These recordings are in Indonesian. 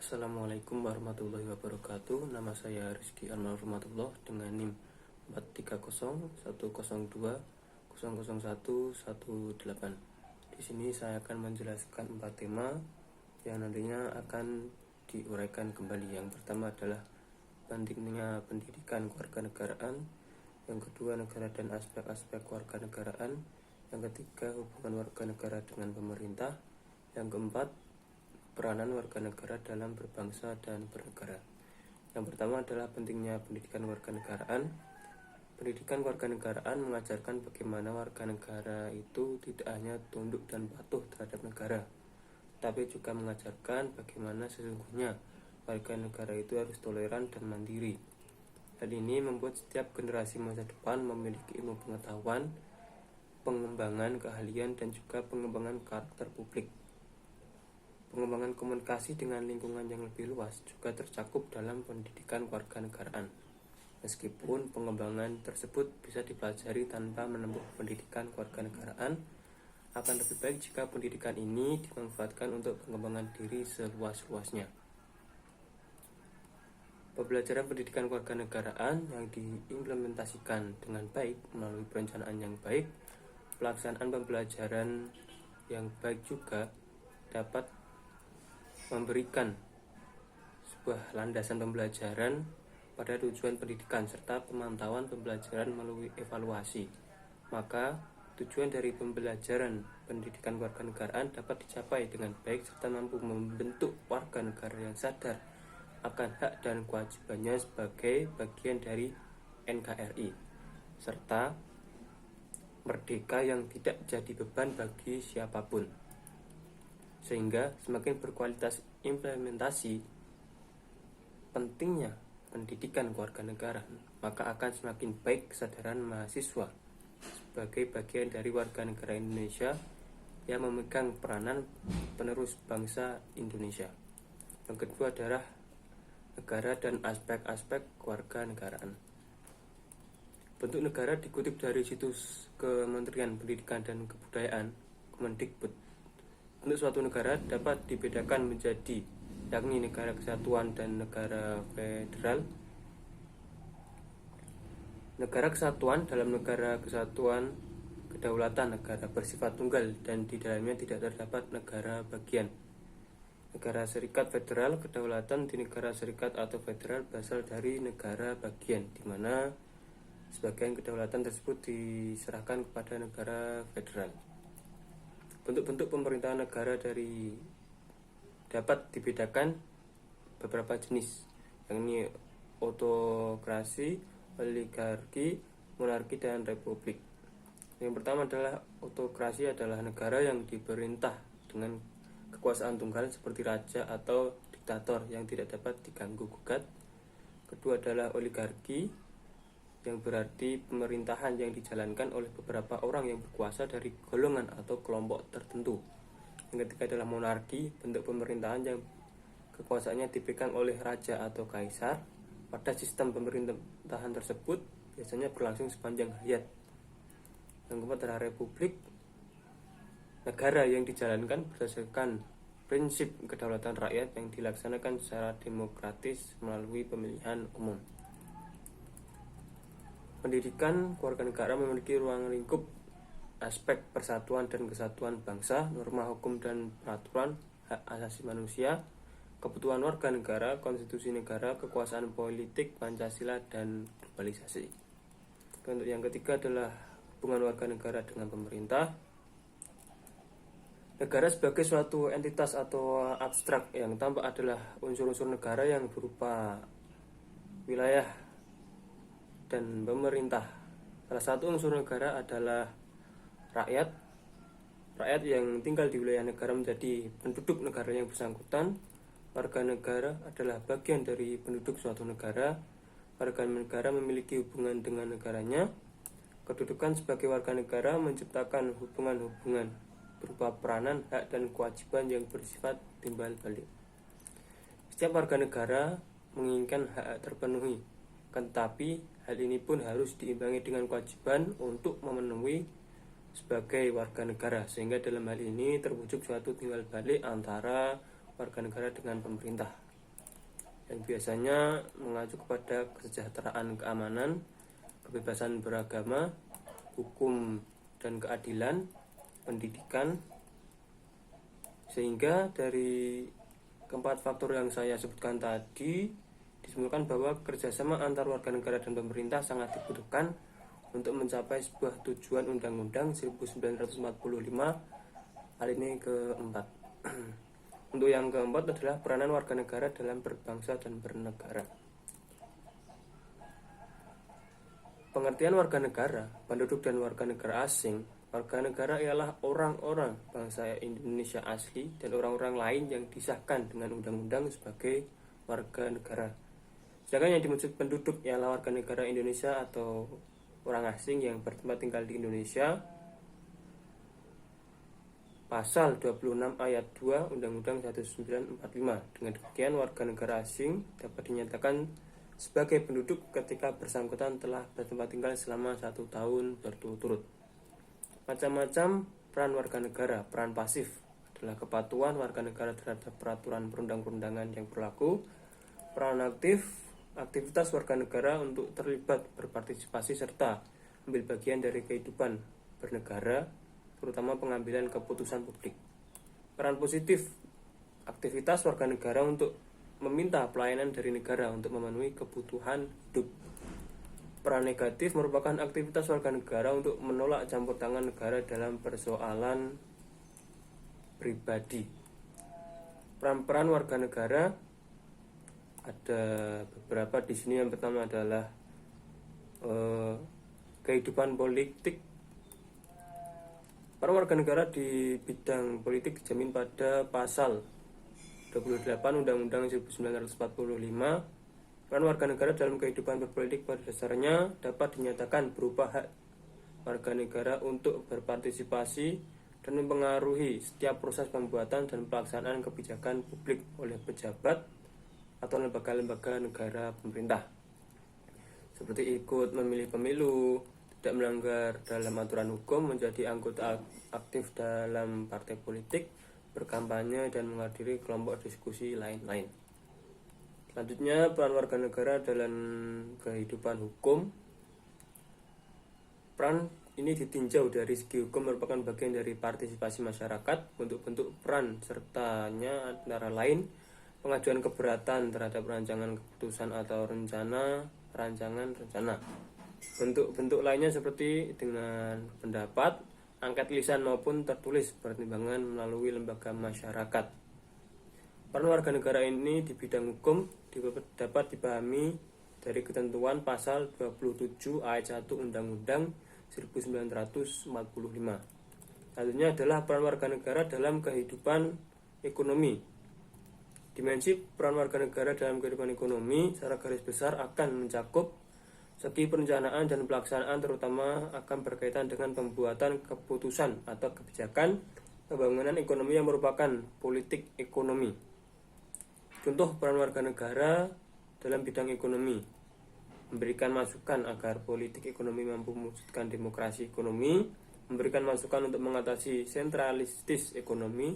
Assalamualaikum warahmatullahi wabarakatuh. Nama saya Rizky Almarhummatullah dengan NIM 4301002000118. Di sini saya akan menjelaskan 4 tema yang nantinya akan diuraikan kembali. Yang pertama adalah pentingnya pendidikan kewarganegaraan, yang kedua negara dan aspek-aspek kewarganegaraan, yang ketiga hubungan warga negara dengan pemerintah, yang keempat peranan warga negara dalam berbangsa dan bernegara. Yang pertama adalah pentingnya pendidikan kewarganegaraan. Pendidikan kewarganegaraan mengajarkan bagaimana warga negara itu tidak hanya tunduk dan patuh terhadap negara, tapi juga mengajarkan bagaimana sesungguhnya warga negara itu harus toleran dan mandiri. Hal ini membuat setiap generasi masa depan memiliki ilmu pengetahuan, pengembangan keahlian, dan juga pengembangan karakter publik. Pengembangan komunikasi dengan lingkungan yang lebih luas juga tercakup dalam pendidikan kewarganegaraan. Meskipun pengembangan tersebut bisa dipelajari tanpa menempuh pendidikan kewarganegaraan, akan lebih baik jika pendidikan ini dimanfaatkan untuk pengembangan diri seluas-luasnya. Pembelajaran pendidikan kewarganegaraan yang diimplementasikan dengan baik melalui perencanaan yang baik, pelaksanaan pembelajaran yang baik juga dapat memberikan sebuah landasan pembelajaran pada tujuan pendidikan serta pemantauan pembelajaran melalui evaluasi. Maka tujuan dari pembelajaran pendidikan kewarganegaraan dapat dicapai dengan baik serta mampu membentuk warga negara yang sadar akan hak dan kewajibannya sebagai bagian dari NKRI, serta merdeka yang tidak jadi beban bagi siapapun. Sehingga semakin berkualitas implementasi pentingnya pendidikan kewarganegaraan, maka akan semakin baik kesadaran mahasiswa sebagai bagian dari warga negara Indonesia yang memegang peranan penerus bangsa Indonesia. Yang kedua adalah negara dan aspek-aspek kewarganegaraan. Bentuk negara dikutip dari situs Kementerian Pendidikan dan Kebudayaan Kemendikbud. Untuk suatu negara dapat dibedakan menjadi yakni negara kesatuan dan negara federal. Negara kesatuan dalam negara kesatuan kedaulatan negara bersifat tunggal dan di dalamnya tidak terdapat negara bagian. Negara serikat federal kedaulatan di negara serikat atau federal berasal dari negara bagian, di mana sebagian kedaulatan tersebut diserahkan kepada negara federal. Bentuk-bentuk pemerintahan negara dapat dibedakan beberapa jenis, yakni autokrasi, oligarki, monarki, dan republik. Yang pertama adalah autokrasi, adalah negara yang diperintah dengan kekuasaan tunggal seperti raja atau diktator yang tidak dapat diganggu-gugat. Kedua adalah oligarki, yang berarti pemerintahan yang dijalankan oleh beberapa orang yang berkuasa dari golongan atau kelompok tertentu. Yang ketiga adalah monarki, bentuk pemerintahan yang kekuasaannya dipegang oleh raja atau kaisar. Pada sistem pemerintahan tersebut biasanya berlangsung sepanjang hayat. Yang keempat adalah republik, negara yang dijalankan berdasarkan prinsip kedaulatan rakyat yang dilaksanakan secara demokratis melalui pemilihan umum. Pendidikan kewarganegaraan memiliki ruang lingkup aspek persatuan dan kesatuan bangsa, norma hukum dan peraturan, hak asasi manusia, kebutuhan warga negara, konstitusi negara, kekuasaan politik, Pancasila, dan globalisasi. Untuk yang ketiga adalah hubungan warga negara dengan pemerintah. Negara sebagai suatu entitas atau abstrak yang tampak adalah unsur-unsur negara yang berupa wilayah dan pemerintah. Salah satu unsur negara adalah rakyat. Rakyat yang tinggal di wilayah negara menjadi penduduk negara yang bersangkutan. Warga negara adalah bagian dari penduduk suatu negara. Warga negara memiliki hubungan dengan negaranya. Kedudukan sebagai warga negara menciptakan hubungan-hubungan berupa peranan, hak, dan kewajiban yang bersifat timbal balik. Setiap warga negara menginginkan hak terpenuhi, tetapi hal ini pun harus diimbangi dengan kewajiban untuk memenuhi sebagai warga negara, sehingga dalam hal ini terwujud suatu timbal balik antara warga negara dengan pemerintah. yang biasanya mengacu kepada kesejahteraan, keamanan, kebebasan beragama, hukum dan keadilan, pendidikan. Sehingga dari keempat faktor yang saya sebutkan tadi disimpulkan bahwa kerjasama antar warga negara dan pemerintah sangat dibutuhkan untuk mencapai sebuah tujuan Undang-Undang 1945 alinea keempat. Untuk yang keempat adalah peranan warga negara dalam berbangsa dan bernegara. Pengertian warga negara, penduduk dan warga negara asing. Warga negara ialah orang-orang bangsa Indonesia asli dan orang-orang lain yang disahkan dengan undang-undang sebagai warga negara. Sedangkan yang dimaksud penduduk ialah warga negara Indonesia atau orang asing yang bertempat tinggal di Indonesia. Pasal 26 ayat 2 Undang-Undang 1945. Dengan demikian warga negara asing dapat dinyatakan sebagai penduduk ketika bersangkutan telah bertempat tinggal selama 1 tahun berturut-turut. Macam-macam peran warga negara. Peran pasif adalah kepatuhan warga negara terhadap peraturan perundang-undangan yang berlaku. Peran aktif, aktivitas warga negara untuk terlibat, berpartisipasi serta ambil bagian dari kehidupan bernegara, terutama pengambilan keputusan publik. Peran positif, aktivitas warga negara untuk meminta pelayanan dari negara untuk memenuhi kebutuhan hidup. Peran negatif merupakan aktivitas warga negara untuk menolak campur tangan negara dalam persoalan pribadi. Peran-peran warga negara ada beberapa di sini. Yang pertama adalah kehidupan politik. Peran warga negara di bidang politik dijamin pada pasal 28 Undang-Undang 1945. Peran warga negara dalam kehidupan berpolitik pada dasarnya dapat dinyatakan berupa hak warga negara untuk berpartisipasi dan mempengaruhi setiap proses pembuatan dan pelaksanaan kebijakan publik oleh pejabat atau lembaga-lembaga negara pemerintah, seperti ikut memilih pemilu, tidak melanggar dalam aturan hukum, menjadi anggota aktif dalam partai politik, berkampanye, dan menghadiri kelompok diskusi lain-lain. Selanjutnya, peran warga negara dalam kehidupan hukum. Peran ini ditinjau dari segi hukum merupakan bagian dari partisipasi masyarakat. Bentuk-bentuk peran sertanya antara lain pengajuan keberatan terhadap rancangan keputusan atau rancangan rencana. Bentuk-bentuk lainnya seperti dengan pendapat, angket lisan maupun tertulis, pertimbangan melalui lembaga masyarakat. Peran warga negara ini di bidang hukum dapat dipahami dari ketentuan pasal 27 ayat 1 Undang-Undang 1945. Selanjutnya adalah peran warga negara dalam kehidupan ekonomi. Dimensi peran warga negara dalam kehidupan ekonomi secara garis besar akan mencakup segi perencanaan dan pelaksanaan, terutama akan berkaitan dengan pembuatan keputusan atau kebijakan pembangunan ekonomi yang merupakan politik ekonomi. Contoh peran warga negara dalam bidang ekonomi: memberikan masukan agar politik ekonomi mampu mewujudkan demokrasi ekonomi, memberikan masukan untuk mengatasi sentralistis ekonomi,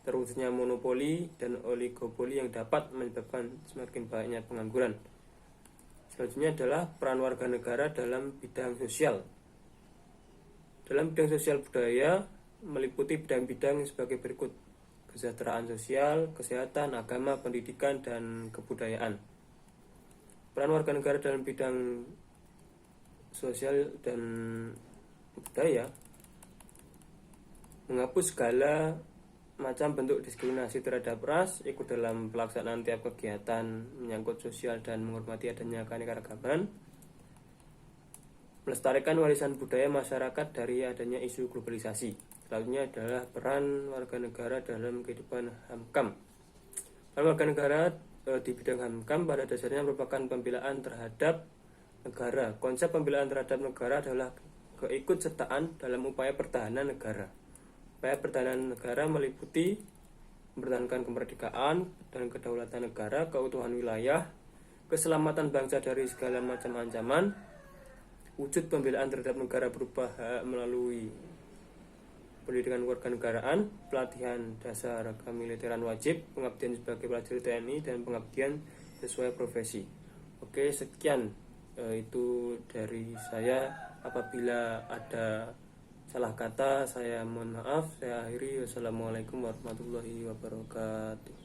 terwujudnya monopoli dan oligopoli yang dapat menyebabkan semakin banyaknya pengangguran. Selanjutnya adalah peran warga negara dalam bidang sosial. Dalam bidang sosial budaya meliputi bidang-bidang sebagai berikut: kesejahteraan sosial, kesehatan, agama, pendidikan, dan kebudayaan. Peran warga negara dalam bidang sosial dan budaya menghapus segala macam bentuk diskriminasi terhadap ras, ikut dalam pelaksanaan tiap kegiatan menyangkut sosial dan menghormati adanya keanekaragaman, melestarikan warisan budaya masyarakat dari adanya isu globalisasi. Selanjutnya adalah peran warga negara dalam kehidupan HAMKAM. Peran warga negara di bidang HAMKAM pada dasarnya merupakan pembelaan terhadap negara. Konsep pembelaan terhadap negara adalah keikutsertaan dalam upaya pertahanan negara. Upaya pertahanan negara meliputi mempertahankan kemerdekaan dan kedaulatan negara, keutuhan wilayah, keselamatan bangsa dari segala macam ancaman, wujud pembelaan terhadap negara berupa hak melalui pendidikan kewarganegaraan, pelatihan dasar kemiliteran wajib, pengabdian sebagai prajurit TNI, dan pengabdian sesuai profesi. Oke, sekian itu dari saya. Apabila ada salah kata saya mohon maaf. Saya akhiri. Wassalamualaikum warahmatullahi wabarakatuh.